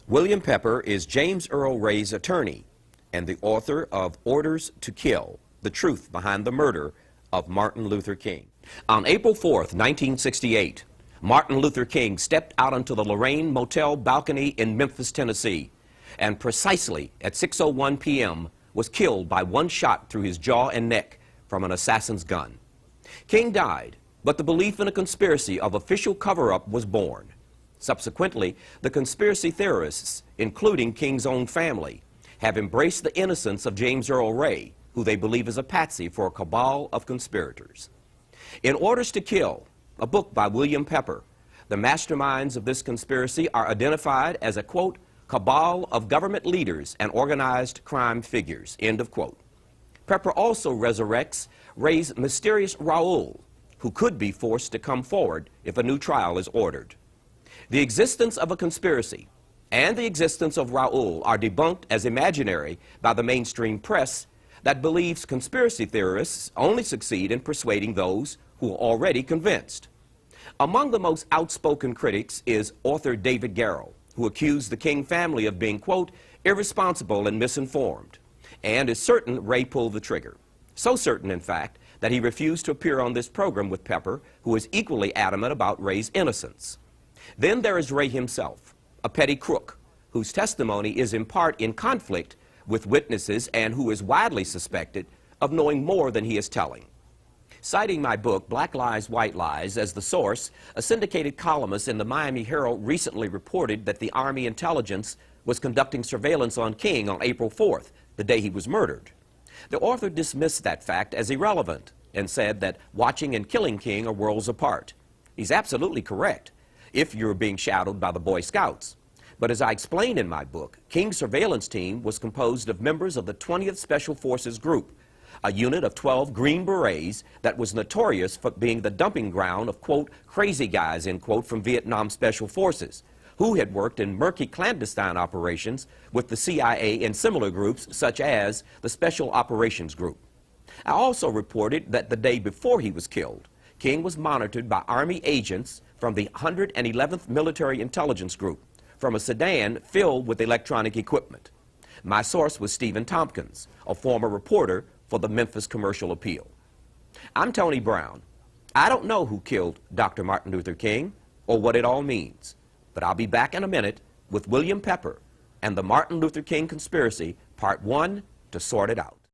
William Pepper is James Earl Ray's attorney and the author of Orders to Kill: The Truth Behind the Murder of Martin Luther King. On April 4th, 1968, Martin Luther King stepped out onto the Lorraine Motel balcony in Memphis, Tennessee, and precisely at 6:01 p.m. was killed by one shot through his jaw and neck from an assassin's gun. King died, but the belief in a conspiracy of official cover-up was born. Subsequently, the conspiracy theorists, including King's own family, have embraced the innocence of James Earl Ray, who they believe is a patsy for a cabal of conspirators. In Orders to Kill, a book by William Pepper, the masterminds of this conspiracy are identified as a, quote, cabal of government leaders and organized crime figures, end of quote. Pepper also resurrects Ray's mysterious Raoul, who could be forced to come forward if a new trial is ordered. The existence of a conspiracy and the existence of Raoul are debunked as imaginary by the mainstream press that believes conspiracy theorists only succeed in persuading those who are already convinced. Among the most outspoken critics is author David Garrow, who accused the King family of being, quote, irresponsible and misinformed, and is certain Ray pulled the trigger. So certain, in fact, that he refused to appear on this program with Pepper, who is equally adamant about Ray's innocence. Then there is Ray himself, a petty crook, whose testimony is in part in conflict with witnesses and who is widely suspected of knowing more than he is telling. Citing my book, Black Lies, White Lies, as the source, a syndicated columnist in the Miami Herald recently reported that the Army intelligence was conducting surveillance on King on April 4th, the day he was murdered. The author dismissed that fact as irrelevant and said that watching and killing King are worlds apart. He's absolutely correct if you're being shadowed by the Boy Scouts. But as I explained in my book, King's surveillance team was composed of members of the 20th Special Forces Group, a unit of 12 Green Berets that was notorious for being the dumping ground of, quote, crazy guys, end quote, from Vietnam Special Forces, who had worked in murky clandestine operations with the CIA and similar groups such as the Special Operations Group. I also reported that the day before he was killed, King was monitored by Army agents from the 111th Military Intelligence Group from a sedan filled with electronic equipment. My source was Stephen Tompkins, a former reporter for the Memphis Commercial Appeal. I'm Tony Brown. I don't know who killed Dr. Martin Luther King or what it all means, but I'll be back in a minute with William Pepper and the Martin Luther King Conspiracy, Part 1, to sort it out.